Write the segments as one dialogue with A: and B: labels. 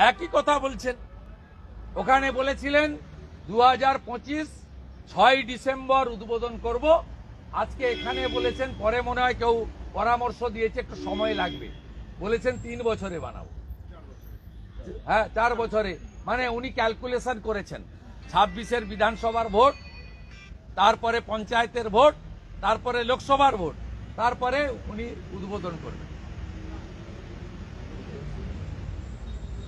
A: একই কথা বলছেন। ওখানে বলেছিলেন 2025 6 ডিসেম্বর উদ্বোধন করব। আজকে এখানে বলেছেন, পরে মনে হয় কেউ পরামর্শ দিয়েছে একটু সময় লাগবে, বলেছেন 3 বছরে বানাবো। হ্যাঁ, 4 বছরে, মানে উনি ক্যালকুলেশন করেছেন 26-এর বিধানসভার ভোট, তারপরে পঞ্চায়েতের ভোট, তারপরে লোকসভার ভোট, তারপরে উনি উদ্বোধন করবেন।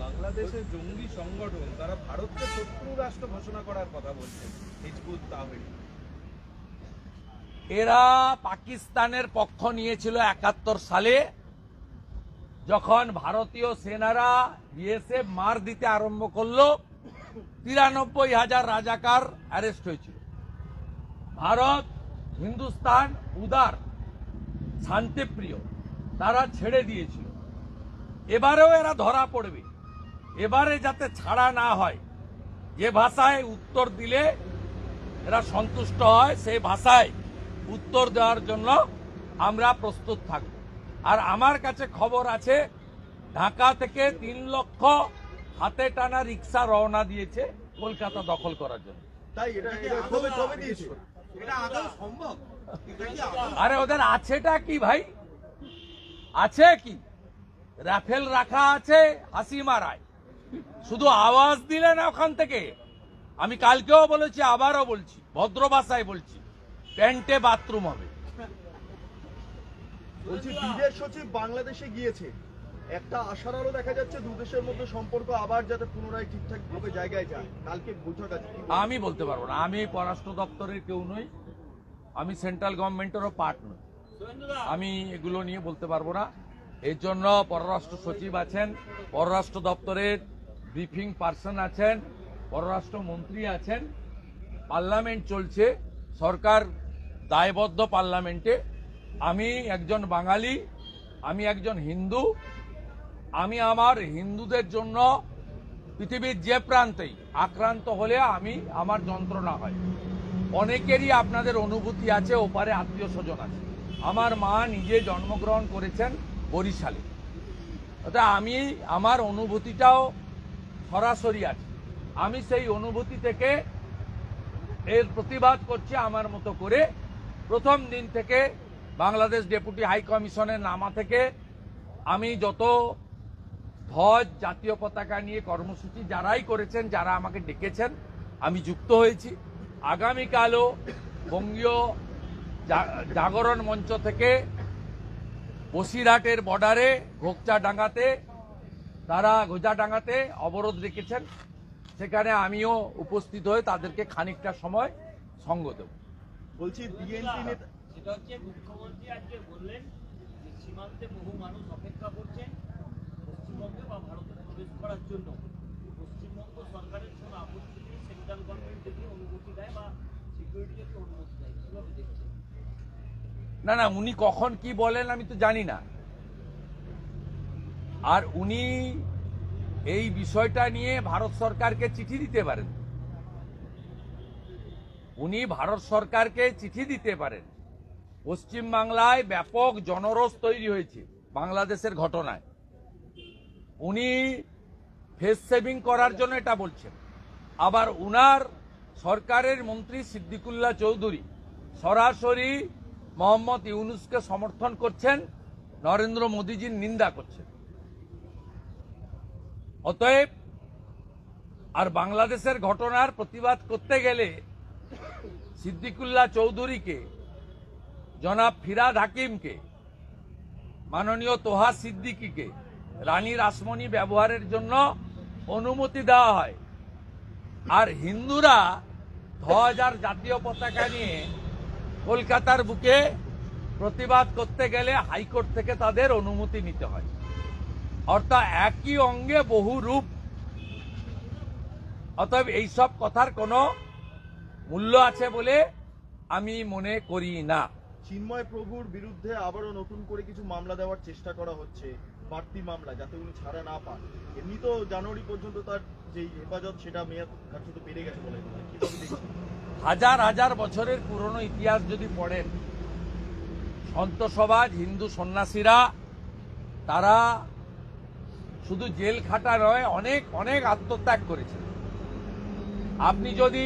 B: বাংলাদেশের জঙ্গি সংগঠন তারা ভারতকে শত্রু রাষ্ট্র ঘোষণা করার কথা বলছেন, হিজবুত তাহরির।
A: এরা পাকিস্তানের পক্ষ নিয়েছিল 71 সালে, যখন ভারতীয় সেনারা বিএসএফ মার দিতে আরম্ভ করলো। 93,000 রাজাকার অ্যারেস্ট হয়েছিল। ভারত, হিন্দুস্তান উদার, শান্তিপ্রিয়, তারা ছেড়ে দিয়েছিল। এবারেও এরা ধরা পড়বে। এবারে যাতে ছাড়া না হয়, যে ভাষায় উত্তর দিলে এরা সন্তুষ্ট হয় সেই ভাষায় উত্তর দেওয়ার জন্য আমরা প্রস্তুত থাকব। আর আমার কাছে খবর আছে, ঢাকা থেকে 3 লক্ষ হাতে টানা রিক্সা রওনা দিয়েছে কলকাতা দখল করার জন্য।
B: তাই এটা কবে দিয়েছে? এটা আদৌ সম্ভব?
A: আরে ওদের আছেটা কি ভাই? আছে কি? রাফেল রাখা আছে, হাসি মারায়, শুধু আওয়াজ দিলে না ওখান থেকে। আমি কালকেও বলেছি, আবারও বলছি, ভদ্র ভাষায় বলছি, প্যান্টে বাথরুম হবে।
C: বলছি, বিদেশ সচিব বাংলাদেশে গিয়েছে, একটা আশার আলো দেখা যাচ্ছে দুদেশের মধ্যে সম্পর্ক আবার যাতে পুনরায় ঠিকঠাক ভাবে জায়গায় যায়। কালকে বৈঠক আছে।
A: আমি বলতে পারবো না, আমি পররাষ্ট্র দপ্তরের কেউ নই, আমি সেন্ট্রাল গভর্নমেন্টেরও পার্ট নই, আমি এগুলো নিয়ে বলতে পারবো না। এর জন্য পররাষ্ট্র সচিব আছেন, পররাষ্ট্র দপ্তরের ব্রিফিং পার্সন আছেন, পররাষ্ট্র মন্ত্রী আছেন, পার্লামেন্ট চলছে, সরকার দায়বদ্ধ পার্লামেন্টে। আমি একজন বাঙালি, আমি একজন হিন্দু, আমি আমার হিন্দুদের জন্য পৃথিবীর যে প্রান্তেই আক্রান্ত হলে আমার যন্ত্রণা হয়। অনেকেরই আপনাদের অনুভূতি আছে, ওপারে আত্মীয় স্বজন আছে। আমার মা নিজে জন্মগ্রহণ করেছেন বরিশালে, অর্থাৎ আমার অনুভূতিটাও সরাসরি আছে। আমি সেই অনুভূতি থেকে এর প্রতিবাদ করছি আমার মতো করে। প্রথম দিন থেকে বাংলাদেশ ডেপুটি হাই কমিশনের নামা থেকে আমি যত ধ্বজ, জাতীয় পতাকা নিয়ে কর্মসূচি যারাই করেছেন, যারা আমাকে ডেকেছেন, আমি যুক্ত হয়েছি। আগামীকালও বঙ্গীয় জাগরণ মঞ্চ থেকে বসিরহাটের বর্ডারে ঘোজাডাঙ্গাতে অবরোধ রেখেছেন, সেখানে আমিও উপস্থিত হয়ে তাদেরকে খানিকটা সময় সঙ্গ দেব।
C: বলছি, বিএনপি নেতা
D: সেটা হচ্ছে মুখ্যমন্ত্রী আজকে বললেন যে সীমান্তে বহু মানুষ অপেক্ষা করছেন পশ্চিমবঙ্গে বা ভারতে প্রবেশ করার জন্য। পশ্চিমবঙ্গ সরকারের কোনো আপত্তি নেই, সেন্ট্রাল গভর্নমেন্ট যদি অনুমতি দেয় বা সিকিউরিটি যদি অনুমতি দেয়, কিভাবে দেখছেন?
A: না, উনি কখন কি বলেন আমি তো জানি না। আর উনি এই বিষয়টা নিয়ে ভারত সরকারকে চিঠি দিতে পারেন, উনি ভারত সরকারকে চিঠি দিতে পারেন। পশ্চিমবাংলায় ব্যাপক জনরোষ তৈরি হয়েছে বাংলাদেশের ঘটনায়। উনি ফেস সেভিং করার জন্য এটা বলছেন। আবার উনার সরকারের মন্ত্রী সিদ্দিকুল্লাহ চৌধুরী সরাসরি মোহাম্মদ ইউনূসকে সমর্থন করছেন, নরেন্দ্র মোদীজির নিন্দা করছেন। অতএব আর বাংলাদেশের ঘটনার প্রতিবাদ করতে গেলে সিদ্দিকুল্লাহ চৌধুরীকে, জনাব ফিরাদ হাকিমকে, মাননীয় তোহা সিদ্দিকীকে রানী রাসমণি ব্যবহারের জন্য অনুমতি দেওয়া হয়। আর হিন্দুরা ধ্বজ আর জাতীয় পতাকা নিয়ে কলকাতার বুকে প্রতিবাদ করতে গেলে হাইকোর্ট থেকে তাদের অনুমতি নিতে হয়। অর্থাৎ একই অঙ্গে বহু রূপ। অতএব এইসব কথার কোনো মূল্য আছে বলে আমি মনে করি না।
C: চিন্ময় প্রভুর বিরুদ্ধে আবারও নতুন করে কিছু মামলা দেওয়ার চেষ্টা করা হচ্ছে, বাড়তি মামলা, যাতে উনি ছাড়া না পান। এমনি তো জানুয়ারি পর্যন্ত তার যে হেফাজত, সেটা মেয়াদ কার্যত বেড়ে গেছে বলে কিভাবে দেখছেন?
A: হাজার হাজার বছরের পুরনো ইতিহাস যদি পড়েন, সন্ত সমাজ, হিন্দু সন্ন্যাসীরা তারা শুধু জেল খাটা নয়, অনেক অনেক আত্মত্যাগ করেছেন। আপনি যদি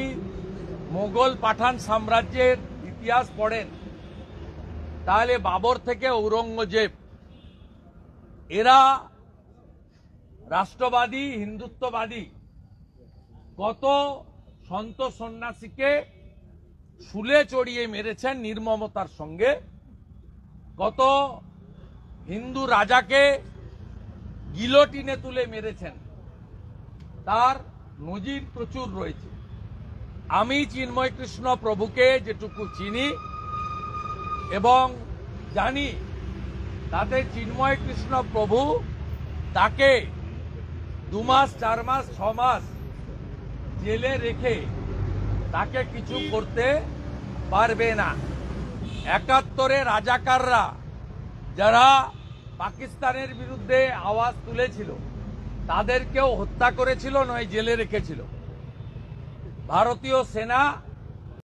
A: মোগল পাঠান সাম্রাজ্যের ইতিহাস পড়েন তাহলে বাবর থেকে ঔরঙ্গজেব এরা রাষ্ট্রবাদী হিন্দুত্ববাদী কত সন্ত সন্ন্যাসীকে শুলে চড়িয়ে মেরেছেন নির্মমতার সঙ্গে, কত হিন্দু রাজাকে গিলোটিনে তুলে মেরেছেন, তার নজির প্রচুর রয়েছে। আমি চিন্ময় কৃষ্ণ প্রভুকে যেটুকু চিনি এবং জানি, তাতে চিন্ময় কৃষ্ণ প্রভু তাকে 2 মাস 4 মাস 6 মাস জেলে রেখে তাকে কিছু করতে পারবে না। 71-এ রাজাকাররা যারা পাকিস্তানের বিরুদ্ধে আওয়াজ তুলেছিল তাদেরকেও হত্যা করেছিল, নয় জেলে রেখেছিল। ভারতীয় সেনা